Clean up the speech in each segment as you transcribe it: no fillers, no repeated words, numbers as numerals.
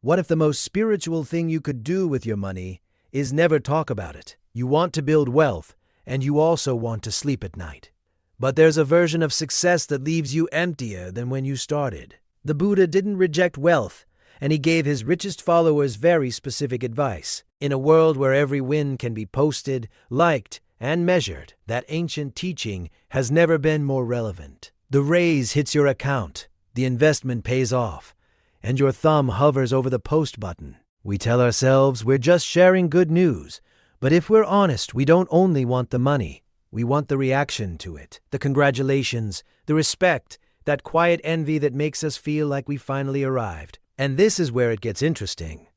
What if the most spiritual thing you could do with your money is never talk about it? You want to build wealth, and you also want to sleep at night. But there's a version of success that leaves you emptier than when you started. The Buddha didn't reject wealth, and he gave his richest followers very specific advice. In a world where every win can be posted, liked, and measured, that ancient teaching has never been more relevant. The raise hits your account, the investment pays off, and your thumb hovers over the post button. We tell ourselves we're just sharing good news, but if we're honest, we don't only want the money. We want the reaction to it, the congratulations, the respect, that quiet envy that makes us feel like we finally arrived. And this is where it gets interesting.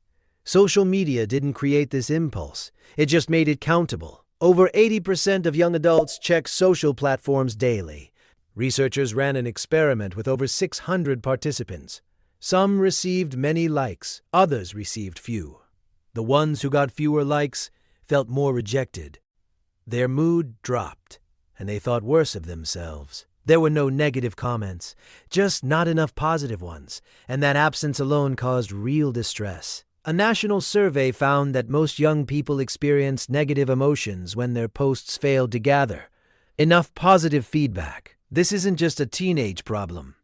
Social media didn't create this impulse. It just made it countable. Over 80% of young adults check social platforms daily. Researchers ran an experiment with over 600 participants. Some received many likes, others received few. The ones who got fewer likes felt more rejected. Their mood dropped, and they thought worse of themselves. There were no negative comments, just not enough positive ones, and that absence alone caused real distress. A national survey found that most young people experienced negative emotions when their posts failed to gather enough positive feedback. This isn't just a teenage problem.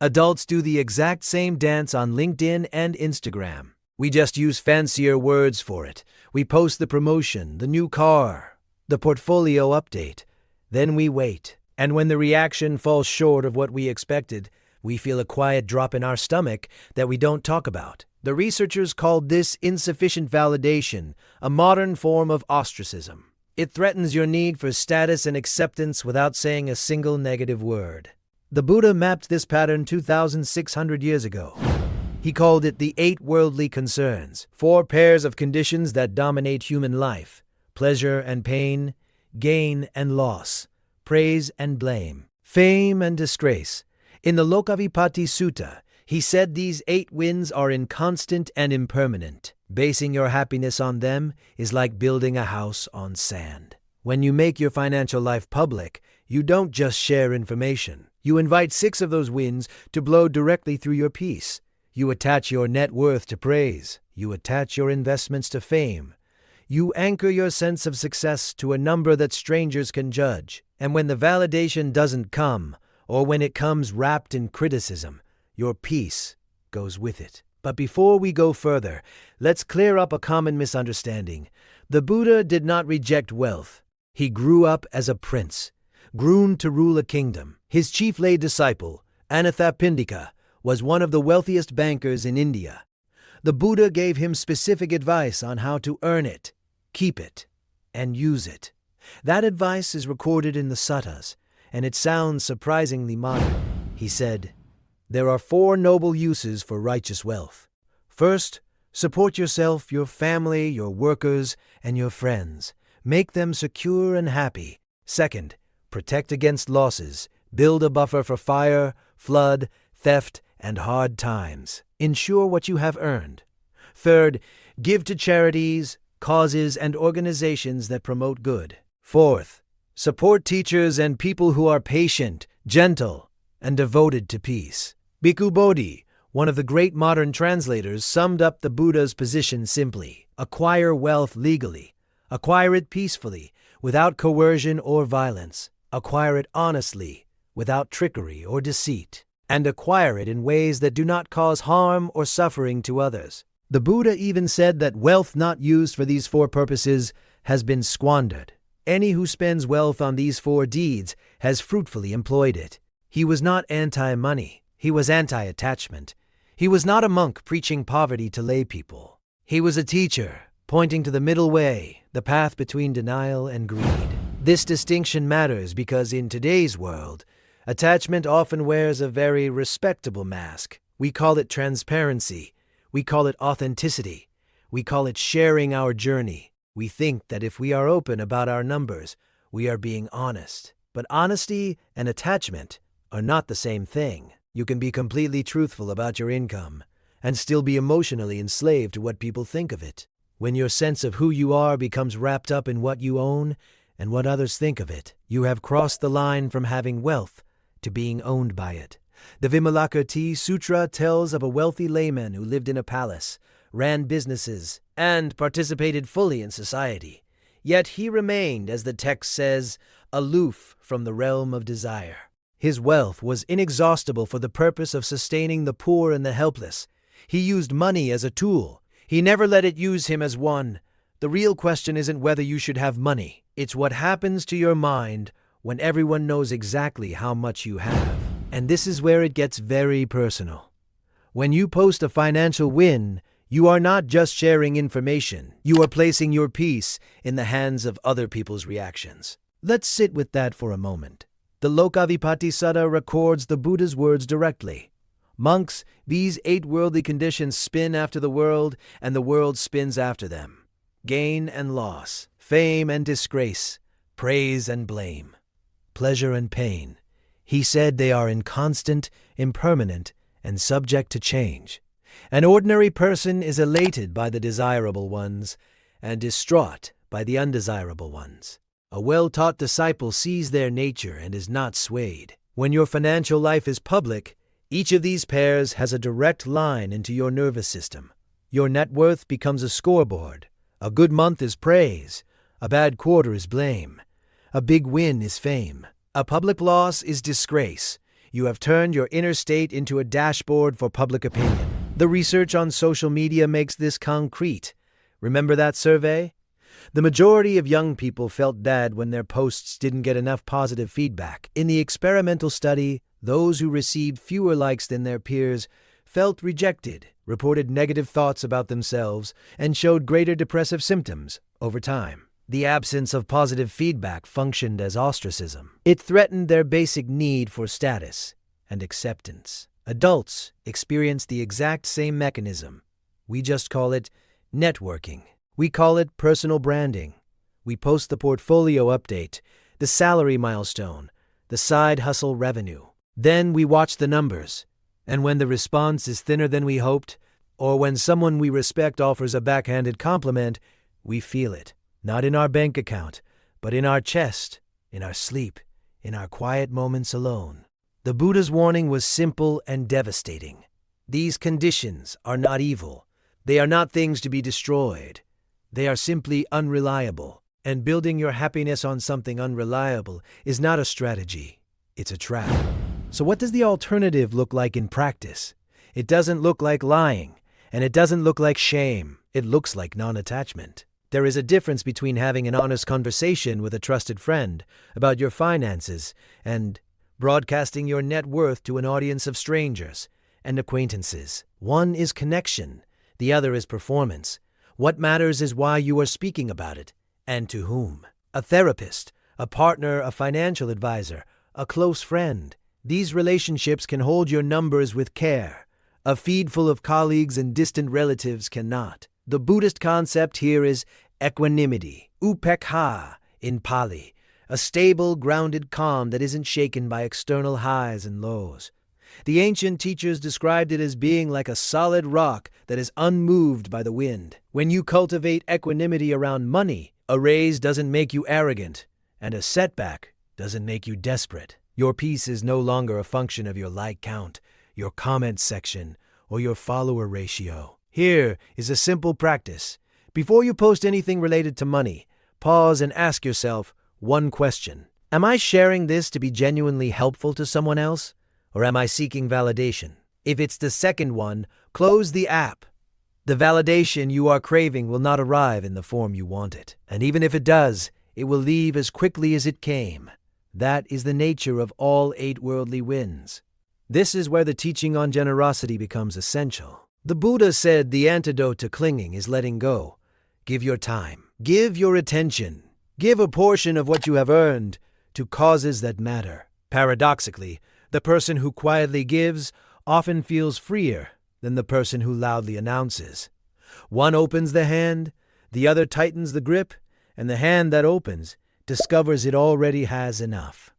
Adults do the exact same dance on LinkedIn and Instagram. We just use fancier words for it. We post the promotion, the new car, the portfolio update. Then we wait. And when the reaction falls short of what we expected, we feel a quiet drop in our stomach that we don't talk about. The researchers called this insufficient validation, a modern form of ostracism. It threatens your need for status and acceptance without saying a single negative word. The Buddha mapped this pattern 2,600 years ago. He called it the 8 worldly concerns, 4 pairs of conditions that dominate human life: pleasure and pain, gain and loss, praise and blame, fame and disgrace. In the Lokavipatti Sutta, he said these 8 winds are inconstant and impermanent. Basing your happiness on them is like building a house on sand. When you make your financial life public, you don't just share information. You invite 6 of those winds to blow directly through your peace. You attach your net worth to praise. You attach your investments to fame. You anchor your sense of success to a number that strangers can judge. And when the validation doesn't come, or when it comes wrapped in criticism, your peace goes with it. But before we go further, let's clear up a common misunderstanding. The Buddha did not reject wealth. He grew up as a prince, groomed to rule a kingdom. His chief lay disciple, Anathapindika, was one of the wealthiest bankers in India. The Buddha gave him specific advice on how to earn it, keep it, and use it. That advice is recorded in the suttas, and it sounds surprisingly modern. He said, "There are 4 noble uses for righteous wealth. First, support yourself, your family, your workers, and your friends. Make them secure and happy. Second, protect against losses. Build a buffer for fire, flood, theft, and hard times. Ensure what you have earned. Third, give to charities, causes, and organizations that promote good. Fourth, support teachers and people who are patient, gentle, and devoted to peace." Bhikkhu Bodhi, one of the great modern translators, summed up the Buddha's position simply: acquire wealth legally, acquire it peacefully, without coercion or violence, acquire it honestly, without trickery or deceit, and acquire it in ways that do not cause harm or suffering to others. The Buddha even said that wealth not used for these 4 purposes has been squandered. Any who spends wealth on these 4 deeds has fruitfully employed it. He was not anti-money. He was anti-attachment. He was not a monk preaching poverty to lay people. He was a teacher, pointing to the middle way, the path between denial and greed. This distinction matters because in today's world, attachment often wears a very respectable mask. We call it transparency. We call it authenticity. We call it sharing our journey. We think that if we are open about our numbers, we are being honest. But honesty and attachment are not the same thing. You can be completely truthful about your income and still be emotionally enslaved to what people think of it. When your sense of who you are becomes wrapped up in what you own and what others think of it, you have crossed the line from having wealth to being owned by it. The Vimalakirti Sutra tells of a wealthy layman who lived in a palace, ran businesses, and participated fully in society. Yet he remained, as the text says, aloof from the realm of desire. His wealth was inexhaustible for the purpose of sustaining the poor and the helpless. He used money as a tool. He never let it use him as one. The real question isn't whether you should have money. It's what happens to your mind when everyone knows exactly how much you have. And this is where it gets very personal. When you post a financial win, you are not just sharing information. You are placing your peace in the hands of other people's reactions. Let's sit with that for a moment. The Lokavipatti Sutta records the Buddha's words directly. Monks, these 8 worldly conditions spin after the world, and the world spins after them. Gain and loss, fame and disgrace, praise and blame, pleasure and pain. He said they are inconstant, impermanent, and subject to change. An ordinary person is elated by the desirable ones and distraught by the undesirable ones. A well-taught disciple sees their nature and is not swayed. When your financial life is public, each of these pairs has a direct line into your nervous system. Your net worth becomes a scoreboard. A good month is praise. A bad quarter is blame. A big win is fame. A public loss is disgrace. You have turned your inner state into a dashboard for public opinion. The research on social media makes this concrete. Remember that survey? The majority of young people felt bad when their posts didn't get enough positive feedback. In the experimental study, those who received fewer likes than their peers felt rejected, reported negative thoughts about themselves, and showed greater depressive symptoms over time. The absence of positive feedback functioned as ostracism. It threatened their basic need for status and acceptance. Adults experience the exact same mechanism. We just call it networking. We call it personal branding. We post the portfolio update, the salary milestone, the side hustle revenue. Then we watch the numbers. And when the response is thinner than we hoped, or when someone we respect offers a backhanded compliment, we feel it. Not in our bank account, but in our chest, in our sleep, in our quiet moments alone. The Buddha's warning was simple and devastating. These conditions are not evil. They are not things to be destroyed. They are simply unreliable. And building your happiness on something unreliable is not a strategy. It's a trap. So what does the alternative look like in practice? It doesn't look like lying, and it doesn't look like shame. It looks like non-attachment. There is a difference between having an honest conversation with a trusted friend about your finances and broadcasting your net worth to an audience of strangers and acquaintances. One is connection, the other is performance. What matters is why you are speaking about it and to whom. A therapist, a partner, a financial advisor, a close friend. These relationships can hold your numbers with care. A feed full of colleagues and distant relatives cannot. The Buddhist concept here is equanimity, upekha in Pali, a stable, grounded calm that isn't shaken by external highs and lows. The ancient teachers described it as being like a solid rock that is unmoved by the wind. When you cultivate equanimity around money, a raise doesn't make you arrogant, and a setback doesn't make you desperate. Your peace is no longer a function of your like count, your comment section, or your follower ratio. Here is a simple practice. Before you post anything related to money, pause and ask yourself one question. Am I sharing this to be genuinely helpful to someone else? Or am I seeking validation? If it's the second one, close the app. The validation you are craving will not arrive in the form you want it. And even if it does, it will leave as quickly as it came. That is the nature of all 8 worldly wins. This is where the teaching on generosity becomes essential. The Buddha said the antidote to clinging is letting go. Give your time. Give your attention. Give a portion of what you have earned to causes that matter. Paradoxically, the person who quietly gives often feels freer than the person who loudly announces. One opens the hand, the other tightens the grip, and the hand that opens discovers it already has enough.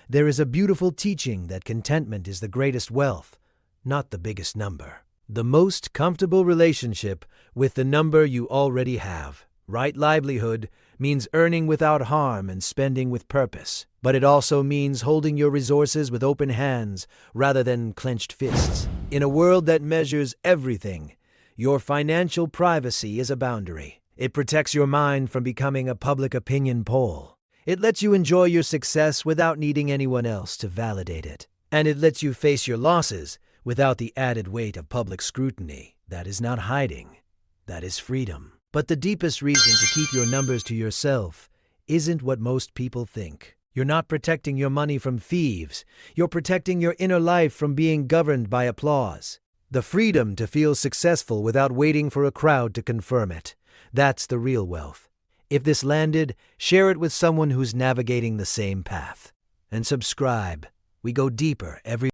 There is a beautiful teaching that contentment is the greatest wealth, not the biggest number. The most comfortable relationship with the number you already have. Right livelihood means earning without harm and spending with purpose. But it also means holding your resources with open hands rather than clenched fists. In a world that measures everything, your financial privacy is a boundary. It protects your mind from becoming a public opinion poll. It lets you enjoy your success without needing anyone else to validate it. And it lets you face your losses without the added weight of public scrutiny. That is not hiding. That is freedom. But the deepest reason to keep your numbers to yourself isn't what most people think. You're not protecting your money from thieves. You're protecting your inner life from being governed by applause. The freedom to feel successful without waiting for a crowd to confirm it. That's the real wealth. If this landed, share it with someone who's navigating the same path. And subscribe. We go deeper every